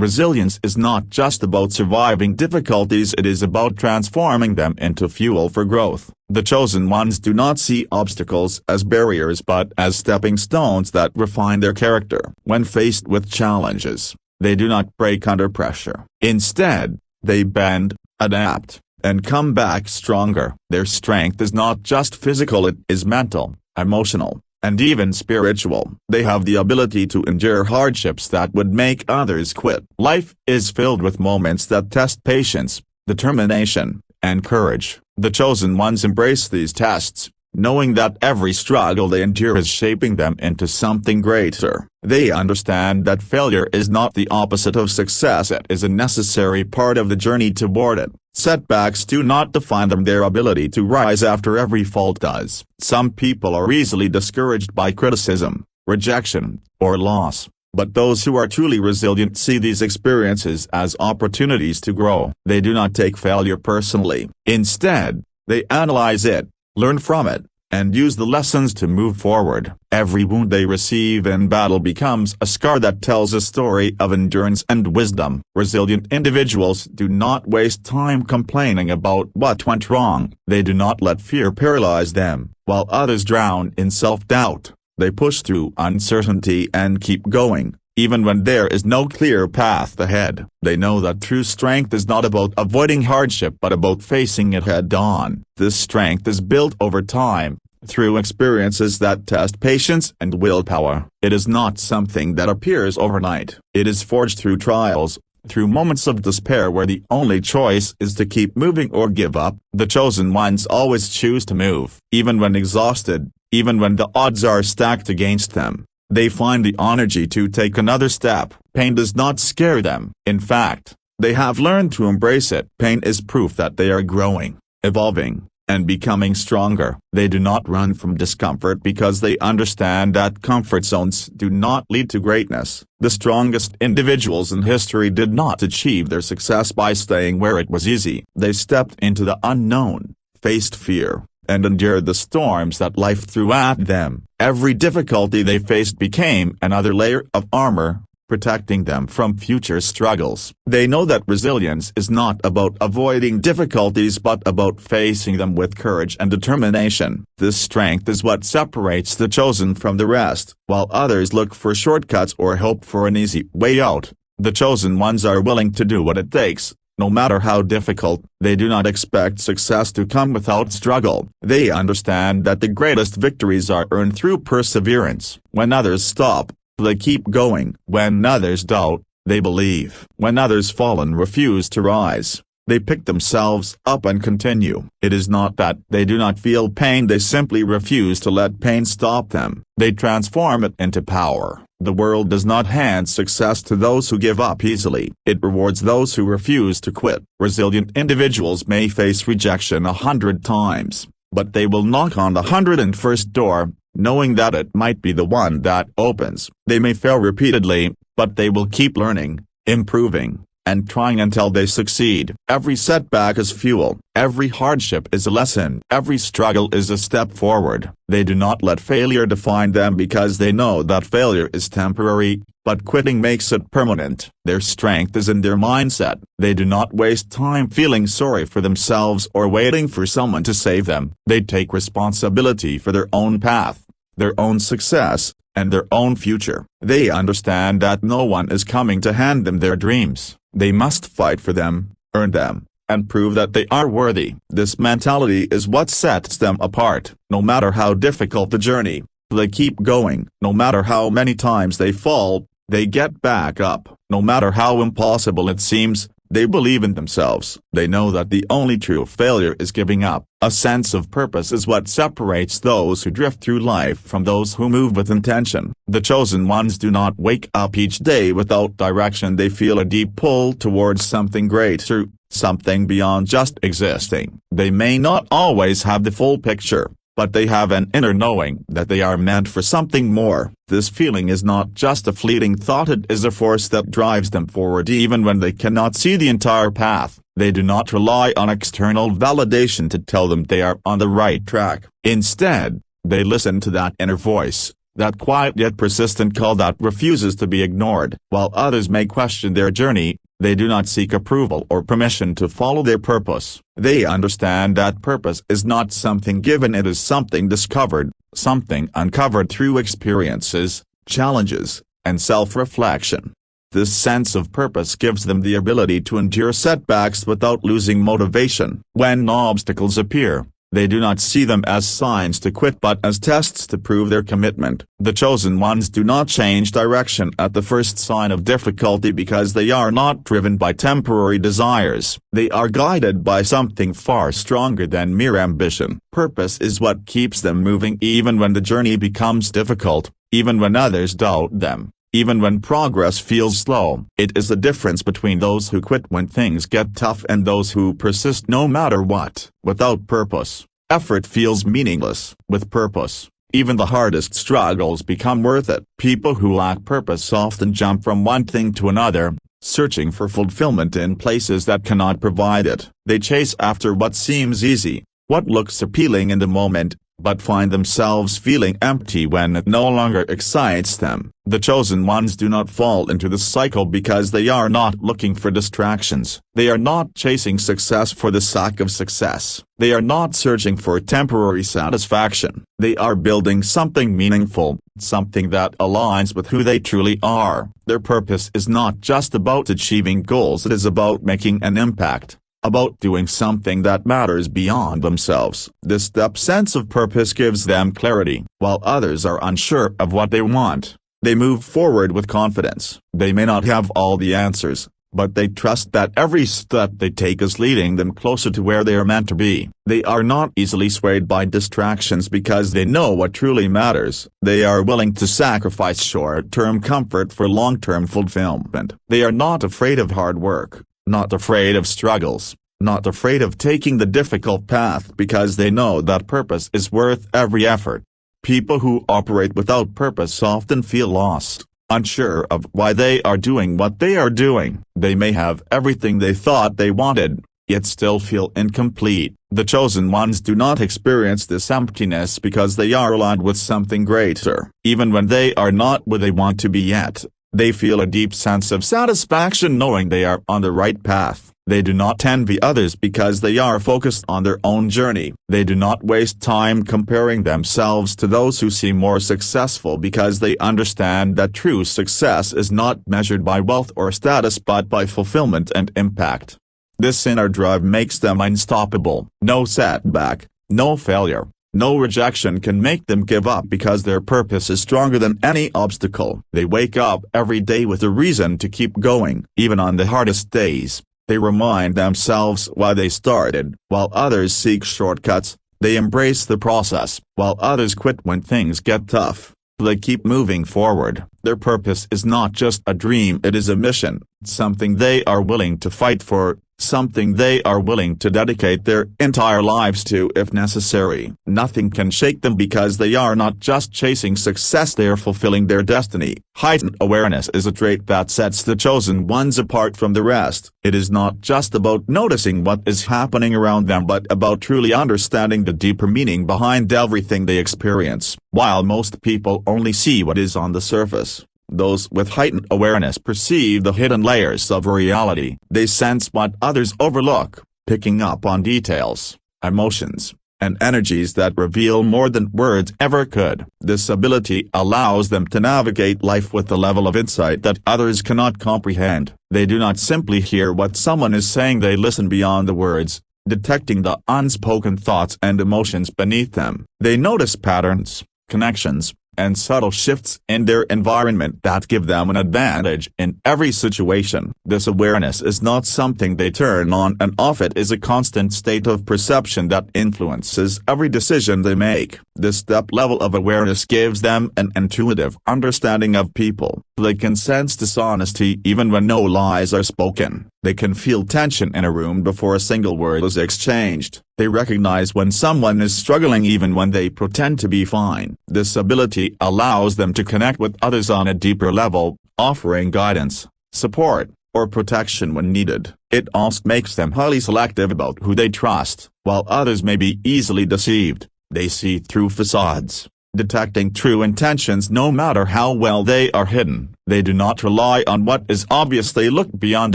Resilience is not just about surviving difficulties, it is about transforming them into fuel for growth. The chosen ones do not see obstacles as barriers but as stepping stones that refine their character. When faced with challenges, they do not break under pressure. Instead, they bend, adapt, and come back stronger. Their strength is not just physical, it is mental, emotional, and even spiritual. They have the ability to endure hardships that would make others quit. Life is filled with moments that test patience, determination, and courage. The chosen ones embrace these tests, knowing that every struggle they endure is shaping them into something greater. They understand that failure is not the opposite of success, it is a necessary part of the journey toward it. Setbacks do not define them, their ability to rise after every fault does. Some people are easily discouraged by criticism, rejection, or loss, but those who are truly resilient see these experiences as opportunities to grow. They do not take failure personally. Instead, they analyze it, learn from it, and use the lessons to move forward. Every wound they receive in battle becomes a scar that tells a story of endurance and wisdom. Resilient individuals do not waste time complaining about what went wrong. They do not let fear paralyze them. While others drown in self-doubt, they push through uncertainty and keep going, even when there is no clear path ahead. They know that true strength is not about avoiding hardship but about facing it head-on. This strength is built over time, through experiences that test patience and willpower. It is not something that appears overnight. It is forged through trials, through moments of despair where the only choice is to keep moving or give up. The chosen ones always choose to move, even when exhausted, even when the odds are stacked against them. They find the energy to take another step. Pain does not scare them. In fact, they have learned to embrace it. Pain is proof that they are growing, evolving, and becoming stronger. They do not run from discomfort because they understand that comfort zones do not lead to greatness. The strongest individuals in history did not achieve their success by staying where it was easy. They stepped into the unknown, faced fear, and endured the storms that life threw at them. Every difficulty they faced became another layer of armor, protecting them from future struggles. They know that resilience is not about avoiding difficulties but about facing them with courage and determination. This strength is what separates the chosen from the rest. While others look for shortcuts or hope for an easy way out, the chosen ones are willing to do what it takes. No matter how difficult, they do not expect success to come without struggle. They understand that the greatest victories are earned through perseverance. When others stop, they keep going. When others doubt, they believe. When others fall and refuse to rise, they pick themselves up and continue. It is not that they do not feel pain, they simply refuse to let pain stop them. They transform it into power. The world does not hand success to those who give up easily. It rewards those who refuse to quit. Resilient individuals may face rejection 100 times, but they will knock on the 101st door, knowing that it might be the one that opens. They may fail repeatedly, but they will keep learning, improving, and trying until they succeed. Every setback is fuel. Every hardship is a lesson. Every struggle is a step forward. They do not let failure define them because they know that failure is temporary, but quitting makes it permanent. Their strength is in their mindset. They do not waste time feeling sorry for themselves or waiting for someone to save them. They take responsibility for their own path, their own success, and their own future. They understand that no one is coming to hand them their dreams. They must fight for them, earn them, and prove that they are worthy. This mentality is what sets them apart. No matter how difficult the journey, they keep going. No matter how many times they fall, they get back up. No matter how impossible it seems, they believe in themselves. They know that the only true failure is giving up. A sense of purpose is what separates those who drift through life from those who move with intention. The chosen ones do not wake up each day without direction. They feel a deep pull towards something greater, something beyond just existing. They may not always have the full picture, but they have an inner knowing that they are meant for something more. This feeling is not just a fleeting thought, it is a force that drives them forward even when they cannot see the entire path. They do not rely on external validation to tell them they are on the right track. Instead, they listen to that inner voice, that quiet yet persistent call that refuses to be ignored. While others may question their journey, they do not seek approval or permission to follow their purpose. They understand that purpose is not something given, it is something discovered, something uncovered through experiences, challenges, and self-reflection. This sense of purpose gives them the ability to endure setbacks without losing motivation. When obstacles appear, they do not see them as signs to quit but as tests to prove their commitment. The chosen ones do not change direction at the first sign of difficulty because they are not driven by temporary desires. They are guided by something far stronger than mere ambition. Purpose is what keeps them moving even when the journey becomes difficult, even when others doubt them, even when progress feels slow. It is the difference between those who quit when things get tough and those who persist no matter what. Without purpose, effort feels meaningless. With purpose, even the hardest struggles become worth it. People who lack purpose often jump from one thing to another, searching for fulfillment in places that cannot provide it. They chase after what seems easy, what looks appealing in the moment, but find themselves feeling empty when it no longer excites them. The chosen ones do not fall into the cycle because they are not looking for distractions. They are not chasing success for the sake of success. They are not searching for temporary satisfaction. They are building something meaningful, something that aligns with who they truly are. Their purpose is not just about achieving goals, it is about making an impact, about doing something that matters beyond themselves. This deep sense of purpose gives them clarity. While others are unsure of what they want, they move forward with confidence. They may not have all the answers, but they trust that every step they take is leading them closer to where they are meant to be. They are not easily swayed by distractions because they know what truly matters. They are willing to sacrifice short-term comfort for long-term fulfillment. They are not afraid of hard work, not afraid of struggles, not afraid of taking the difficult path because they know that purpose is worth every effort. People who operate without purpose often feel lost, unsure of why they are doing what they are doing. They may have everything they thought they wanted, yet still feel incomplete. The chosen ones do not experience this emptiness because they are aligned with something greater. Even when they are not where they want to be yet, they feel a deep sense of satisfaction knowing they are on the right path. They do not envy others because they are focused on their own journey. They do not waste time comparing themselves to those who seem more successful because they understand that true success is not measured by wealth or status but by fulfillment and impact. This inner drive makes them unstoppable. No setback, no failure, no rejection can make them give up because their purpose is stronger than any obstacle. They wake up every day with a reason to keep going. Even on the hardest days, they remind themselves why they started. While others seek shortcuts, they embrace the process. While others quit when things get tough, they keep moving forward. Their purpose is not just a dream, it is a mission, something they are willing to fight for, something they are willing to dedicate their entire lives to if necessary. Nothing can shake them because they are not just chasing success, they are fulfilling their destiny. Heightened awareness is a trait that sets the chosen ones apart from the rest. It is not just about noticing what is happening around them but about truly understanding the deeper meaning behind everything they experience. While most people only see what is on the surface, those with heightened awareness perceive the hidden layers of reality. They sense what others overlook, picking up on details, emotions, and energies that reveal more than words ever could. This ability allows them to navigate life with a level of insight that others cannot comprehend. They do not simply hear what someone is saying, they listen beyond the words, detecting the unspoken thoughts and emotions beneath them. They notice patterns, connections, and subtle shifts in their environment that give them an advantage in every situation. This awareness is not something they turn on and off, it is a constant state of perception that influences every decision they make. This depth level of awareness gives them an intuitive understanding of people. They can sense dishonesty even when no lies are spoken. They can feel tension in a room before a single word is exchanged. They recognize when someone is struggling even when they pretend to be fine. This ability allows them to connect with others on a deeper level, offering guidance, support, or protection when needed. It also makes them highly selective about who they trust. While others may be easily deceived, they see through facades. detecting true intentions no matter how well they are hidden. They do not rely on what is obvious. They look beyond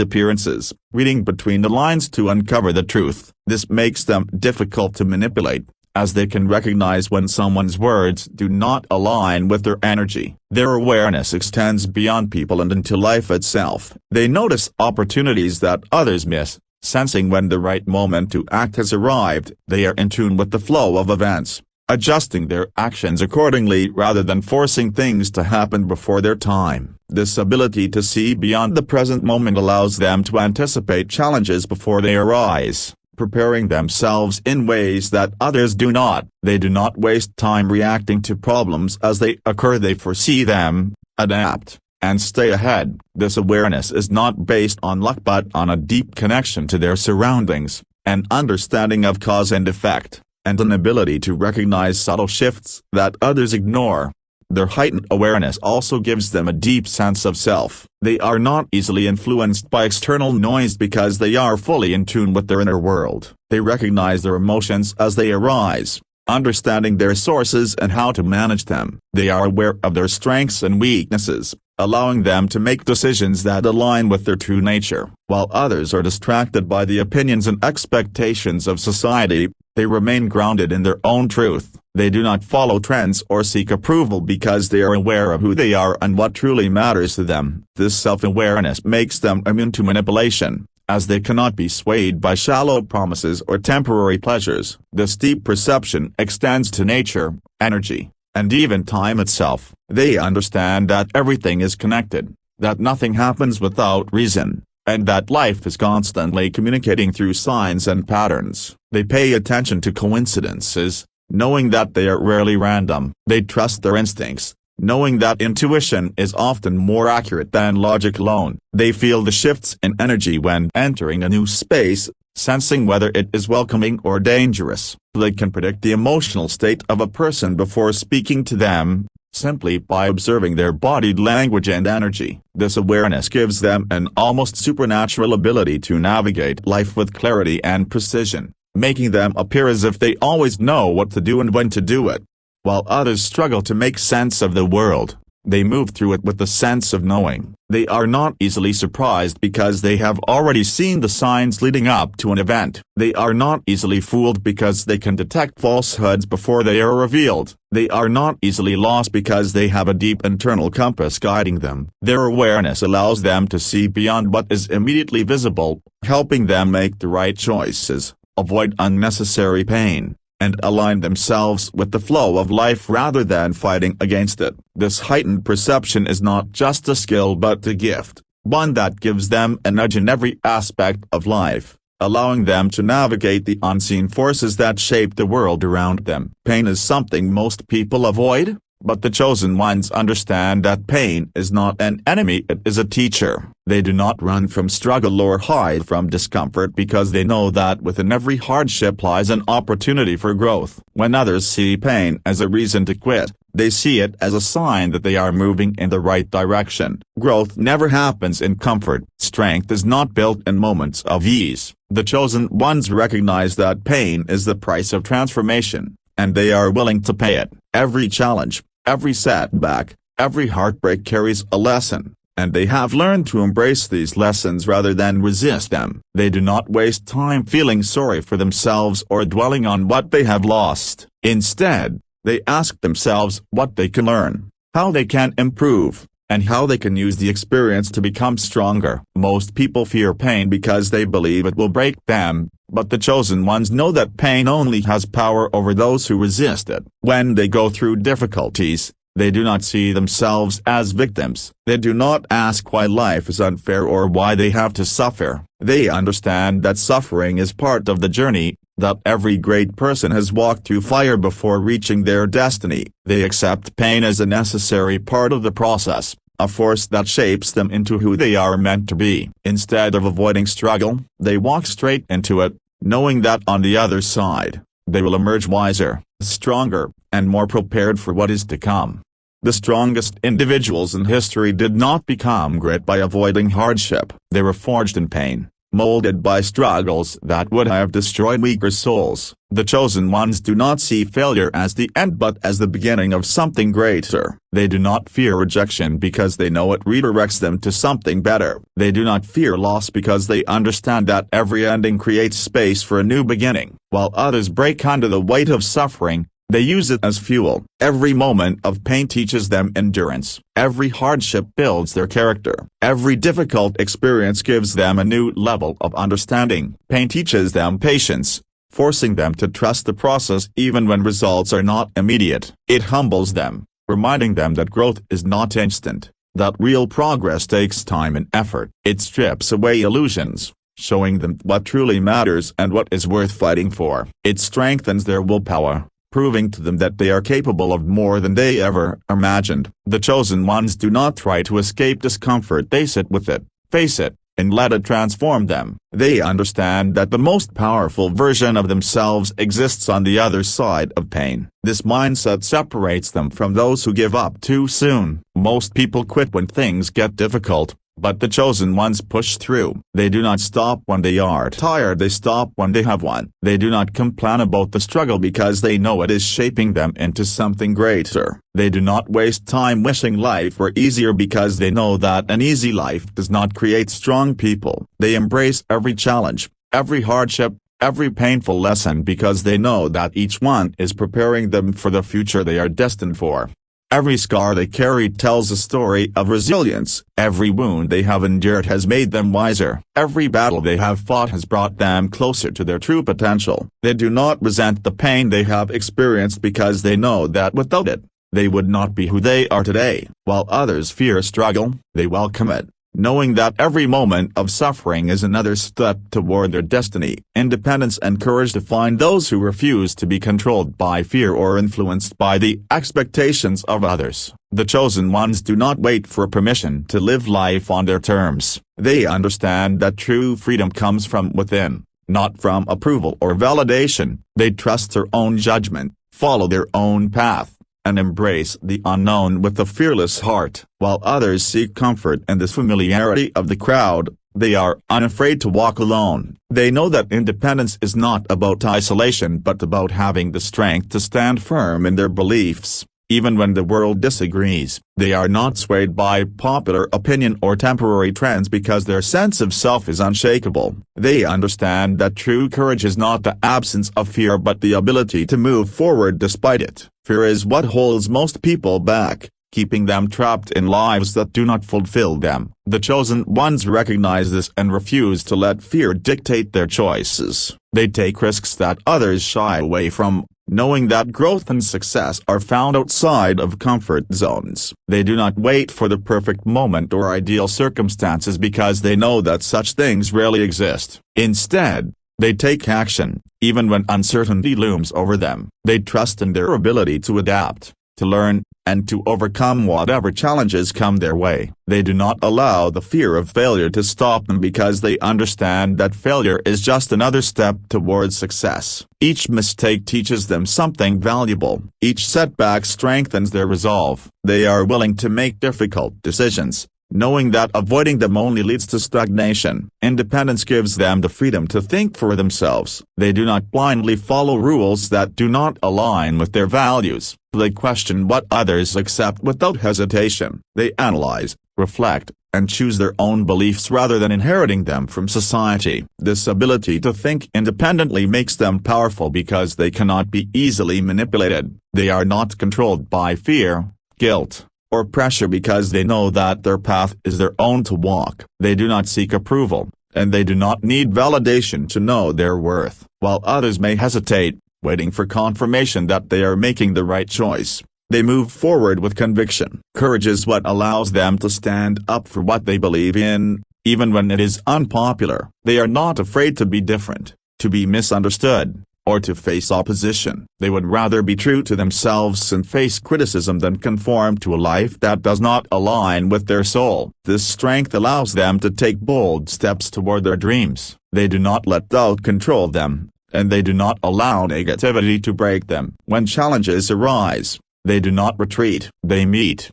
appearances, reading between the lines to uncover the truth. This makes them difficult to manipulate, as they can recognize when someone's words do not align with their energy. Their awareness extends beyond people and into life itself. They notice opportunities that others miss, sensing when the right moment to act has arrived. They are in tune with the flow of events, adjusting their actions accordingly rather than forcing things to happen before their time. This ability to see beyond the present moment allows them to anticipate challenges before they arise, preparing themselves in ways that others do not. They do not waste time reacting to problems as they occur. They foresee them, adapt, and stay ahead. This awareness is not based on luck but on a deep connection to their surroundings, an understanding of cause and effect, and an ability to recognize subtle shifts that others ignore. Their heightened awareness also gives them a deep sense of self. They are not easily influenced by external noise because they are fully in tune with their inner world. They recognize their emotions as they arise, understanding their sources and how to manage them. They are aware of their strengths and weaknesses, allowing them to make decisions that align with their true nature. While others are distracted by the opinions and expectations of society, they remain grounded in their own truth. They do not follow trends or seek approval because they are aware of who they are and what truly matters to them. This self-awareness makes them immune to manipulation, as they cannot be swayed by shallow promises or temporary pleasures. This deep perception extends to nature, energy, and even time itself. They understand that everything is connected, that nothing happens without reason, and that life is constantly communicating through signs and patterns. They pay attention to coincidences, knowing that they are rarely random. They trust their instincts, knowing that intuition is often more accurate than logic alone. They feel the shifts in energy when entering a new space, sensing whether it is welcoming or dangerous. They can predict the emotional state of a person before speaking to them, simply by observing their body language and energy. This awareness gives them an almost supernatural ability to navigate life with clarity and precision, making them appear as if they always know what to do and when to do it. While others struggle to make sense of the world, they move through it with the sense of knowing. They are not easily surprised because they have already seen the signs leading up to an event. They are not easily fooled because they can detect falsehoods before they are revealed. They are not easily lost because they have a deep internal compass guiding them. Their awareness allows them to see beyond what is immediately visible, helping them make the right choices, avoid unnecessary pain, and align themselves with the flow of life rather than fighting against it. This heightened perception is not just a skill but a gift, one that gives them an edge in every aspect of life, allowing them to navigate the unseen forces that shape the world around them. Pain is something most people avoid, but the chosen ones understand that pain is not an enemy, it is a teacher. They do not run from struggle or hide from discomfort because they know that within every hardship lies an opportunity for growth. When others see pain as a reason to quit, they see it as a sign that they are moving in the right direction. Growth never happens in comfort. Strength is not built in moments of ease. The chosen ones recognize that pain is the price of transformation, and they are willing to pay it. Every challenge, every setback, every heartbreak carries a lesson, and they have learned to embrace these lessons rather than resist them. They do not waste time feeling sorry for themselves or dwelling on what they have lost. Instead, they ask themselves what they can learn, how they can improve, and how they can use the experience to become stronger. Most people fear pain because they believe it will break them, but the chosen ones know that pain only has power over those who resist it. When they go through difficulties, they do not see themselves as victims. They do not ask why life is unfair or why they have to suffer. They understand that suffering is part of the journey, that every great person has walked through fire before reaching their destiny. They accept pain as a necessary part of the process, a force that shapes them into who they are meant to be. Instead of avoiding struggle, they walk straight into it, knowing that on the other side, they will emerge wiser, stronger, and more prepared for what is to come. The strongest individuals in history did not become great by avoiding hardship. They were forged in pain, molded by struggles that would have destroyed weaker souls. The chosen ones do not see failure as the end but as the beginning of something greater. They do not fear rejection because they know it redirects them to something better. They do not fear loss because they understand that every ending creates space for a new beginning. While others break under the weight of suffering, they use it as fuel. Every moment of pain teaches them endurance. Every hardship builds their character. Every difficult experience gives them a new level of understanding. Pain teaches them patience, forcing them to trust the process even when results are not immediate. It humbles them, reminding them that growth is not instant, that real progress takes time and effort. It strips away illusions, showing them what truly matters and what is worth fighting for. It strengthens their willpower, proving to them that they are capable of more than they ever imagined. The chosen ones do not try to escape discomfort. They sit with it, face it, and let it transform them. They understand that the most powerful version of themselves exists on the other side of pain. This mindset separates them from those who give up too soon. Most people quit when things get difficult, but the chosen ones push through. They do not stop when they are tired. They stop when they have won. They do not complain about the struggle because they know it is shaping them into something greater. They do not waste time wishing life were easier because they know that an easy life does not create strong people. They embrace every challenge, every hardship, every painful lesson because they know that each one is preparing them for the future they are destined for. Every scar they carry tells a story of resilience. Every wound they have endured has made them wiser. Every battle they have fought has brought them closer to their true potential. They do not resent the pain they have experienced because they know that without it, they would not be who they are today. While others fear struggle, they welcome it, knowing that every moment of suffering is another step toward their destiny. Independence and courage define those who refuse to be controlled by fear or influenced by the expectations of others. The chosen ones do not wait for permission to live life on their terms. They understand that true freedom comes from within, not from approval or validation. They trust their own judgment, follow their own path, and embrace the unknown with a fearless heart. While others seek comfort in the familiarity of the crowd, they are unafraid to walk alone. They know that independence is not about isolation but about having the strength to stand firm in their beliefs. Even when the world disagrees, they are not swayed by popular opinion or temporary trends because their sense of self is unshakable. They understand that true courage is not the absence of fear but the ability to move forward despite it. Fear is what holds most people back, keeping them trapped in lives that do not fulfill them. The chosen ones recognize this and refuse to let fear dictate their choices. They take risks that others shy away from, knowing that growth and success are found outside of comfort zones. They do not wait for the perfect moment or ideal circumstances because they know that such things rarely exist. Instead, they take action, even when uncertainty looms over them. They trust in their ability to adapt, to learn, and to overcome whatever challenges come their way. They do not allow the fear of failure to stop them because they understand that failure is just another step towards success. Each mistake teaches them something valuable. Each setback strengthens their resolve. They are willing to make difficult decisions, knowing that avoiding them only leads to stagnation. Independence gives them the freedom to think for themselves. They do not blindly follow rules that do not align with their values. They question what others accept without hesitation. They analyze, reflect, and choose their own beliefs rather than inheriting them from society. This ability to think independently makes them powerful because they cannot be easily manipulated. They are not controlled by fear, guilt, or pressure because they know that their path is their own to walk. They do not seek approval, and they do not need validation to know their worth. While others may hesitate, waiting for confirmation that they are making the right choice, they move forward with conviction. Courage is what allows them to stand up for what they believe in, even when it is unpopular. They are not afraid to be different, to be misunderstood, or to face opposition. They would rather be true to themselves and face criticism than conform to a life that does not align with their soul. This strength allows them to take bold steps toward their dreams. They do not let doubt control them, and they do not allow negativity to break them. When challenges arise, they do not retreat. They meet,